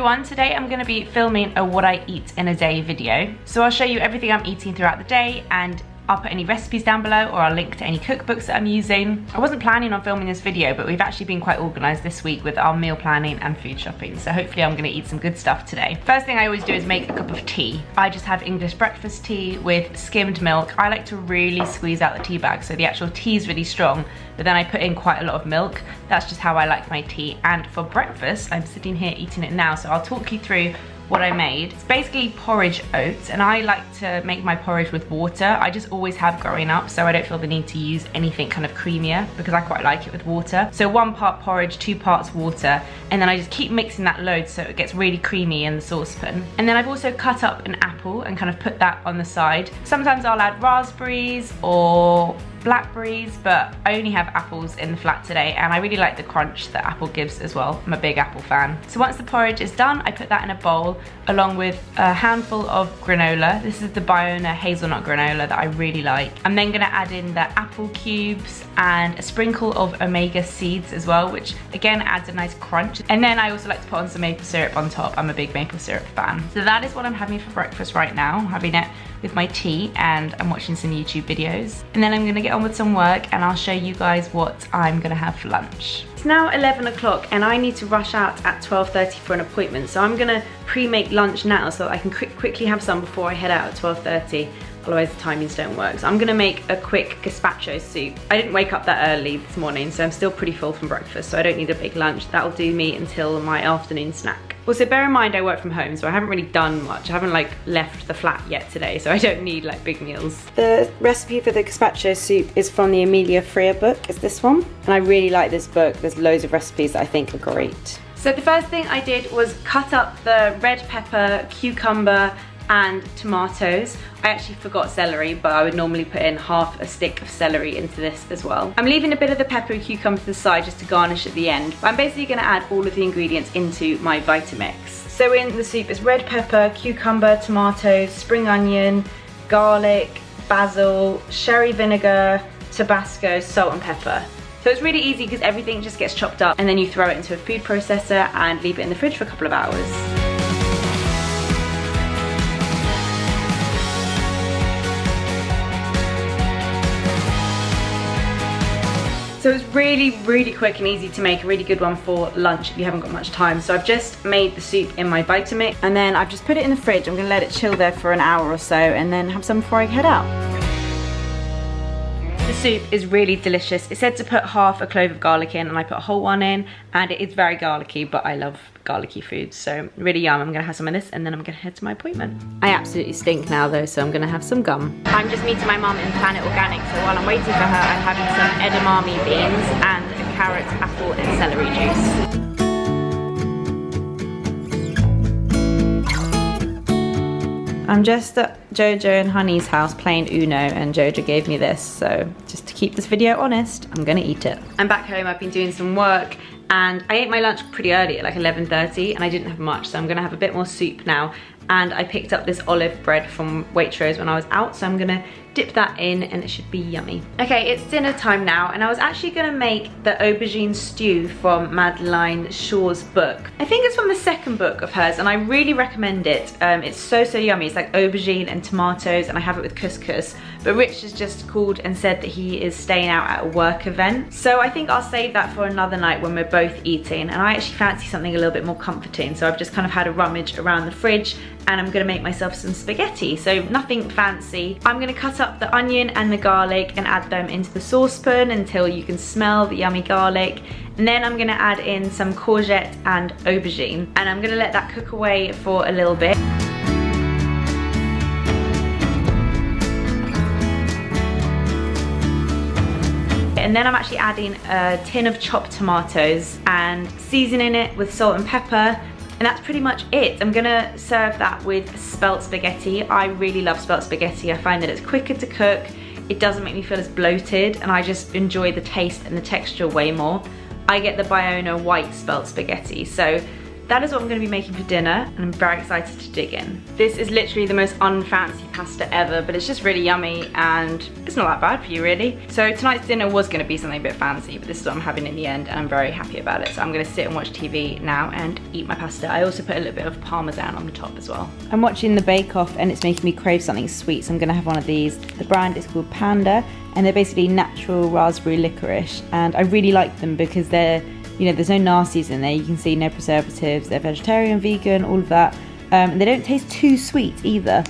everyone, today I'm going to be filming a what I eat in a day video. So I'll show you everything I'm eating throughout the day, and I'll put any recipes down below, or I'll link to any cookbooks that I'm using. I wasn't planning on filming this video, but we've actually been quite organised this week with our meal planning and food shopping, so hopefully I'm going to eat some good stuff today. First thing I always do is make a cup of tea. I just have English breakfast tea with skimmed milk. I like to really squeeze out the tea bag so the actual tea is really strong, but then I put in quite a lot of milk. That's just how I like my tea. And for breakfast, I'm sitting here eating it now, so I'll talk you through what I made. It's basically porridge oats, and I like to make my porridge with water. I just always have growing up, so I don't feel the need to use anything kind of creamier because I quite like it with water. So 1 part porridge, 2 parts water, and then I just keep mixing that load so it gets really creamy in the saucepan. And then I've also cut up an apple and kind of put that on the side. Sometimes I'll add raspberries or blackberries, but I only have apples in the flat today, and I really like the crunch that apple gives as well. I'm a big apple fan. So once the porridge is done, I put that in a bowl along with a handful of granola. This is the Biona hazelnut granola that I really like. I'm then gonna add in the apple cubes and a sprinkle of omega seeds as well, which again adds a nice crunch. And then I also like to put on some maple syrup on top. I'm a big maple syrup fan. So that is what I'm having for breakfast right now. I'm having it with my tea, and I'm watching some YouTube videos. And then I'm gonna get on with some work, and I'll show you guys what I'm gonna have for lunch. It's now 11 o'clock and I need to rush out at 12:30 for an appointment. So I'm gonna pre-make lunch now so that I can quickly have some before I head out at 12:30. Otherwise the timings don't work. So I'm gonna make a quick gazpacho soup. I didn't wake up that early this morning, so I'm still pretty full from breakfast, so I don't need a big lunch. That'll do me until my afternoon snack. Also, bear in mind I work from home, so I haven't really done much. I haven't like left the flat yet today, so I don't need like big meals. The recipe for the gazpacho soup is from the Emilia Freer book. It's this one, and I really like this book. There's loads of recipes that I think are great. So the first thing I did was cut up the red pepper, cucumber, and tomatoes. I actually forgot celery, but I would normally put in half a stick of celery into this as well. I'm leaving a bit of the pepper and cucumber to the side just to garnish at the end, but I'm basically gonna add all of the ingredients into my Vitamix. So in the soup is red pepper, cucumber, tomatoes, spring onion, garlic, basil, sherry vinegar, Tabasco, salt and pepper. So it's really easy because everything just gets chopped up and then you throw it into a food processor and leave it in the fridge for a couple of hours. So it's really quick and easy to make, a really good one for lunch if you haven't got much time. So I've just made the soup in my Vitamix, and then I've just put it in the fridge. I'm gonna let it chill there for an hour or so and then have some before I head out. The soup is really delicious. It said to put half a clove of garlic in, and I put a whole one in, and it is very garlicky, but I love garlicky food, so really yum. I'm gonna have some of this and then I'm gonna head to my appointment. I absolutely stink now though, so I'm gonna have some gum. I'm just meeting my mum in Planet Organic, so while I'm waiting for her, I'm having some edamame beans and a carrot, apple and celery juice. I'm just at Jojo and Honey's house playing Uno, and Jojo gave me this, so just to keep this video honest, I'm gonna eat it. I'm back home, I've been doing some work, and I ate my lunch pretty early at like 11:30, and I didn't have much, so I'm gonna have a bit more soup now. And I picked up this olive bread from Waitrose when I was out, so I'm gonna dip that in and it should be yummy. Okay, it's dinner time now, and I was actually gonna make the aubergine stew from Madeline Shaw's book. I think it's from the second book of hers, and I really recommend it. It's so yummy. It's like aubergine and tomatoes, and I have it with couscous. But Rich has just called and said that he is staying out at a work event. So I think I'll save that for another night when we're both eating, and I actually fancy something a little bit more comforting. So I've just kind of had a rummage around the fridge, and I'm gonna make myself some spaghetti, so nothing fancy. I'm gonna cut up the onion and the garlic and add them into the saucepan until you can smell the yummy garlic. And then I'm gonna add in some courgette and aubergine, and I'm gonna let that cook away for a little bit. And then I'm actually adding a tin of chopped tomatoes and seasoning it with salt and pepper. And that's pretty much it. I'm gonna serve that with spelt spaghetti. I really love spelt spaghetti. I find that it's quicker to cook, it doesn't make me feel as bloated, and I just enjoy the taste and the texture way more. I get the Biona white spelt spaghetti, so that is what I'm going to be making for dinner, and I'm very excited to dig in. This is literally the most unfancy pasta ever, but it's just really yummy and it's not that bad for you really. So tonight's dinner was going to be something a bit fancy, but this is what I'm having in the end and I'm very happy about it. So I'm going to sit and watch TV now and eat my pasta. I also put a little bit of parmesan on the top as well. I'm watching the Bake Off and it's making me crave something sweet, so I'm going to have one of these. The brand is called Panda and they're basically natural raspberry licorice, and I really like them because they're, you know, there's no nasties in there. You can see no preservatives, they're vegetarian, vegan, all of that. And they don't taste too sweet either.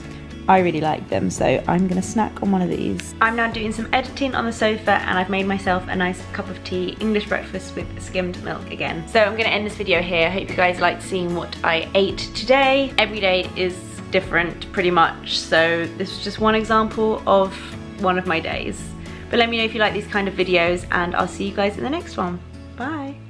I really like them, so I'm gonna snack on one of these. I'm now doing some editing on the sofa and I've made myself a nice cup of tea, English breakfast with skimmed milk again. So I'm gonna end this video here. I hope you guys liked seeing what I ate today. Every day is different pretty much, so this was just one example of one of my days. But let me know if you like these kind of videos and I'll see you guys in the next one. Bye.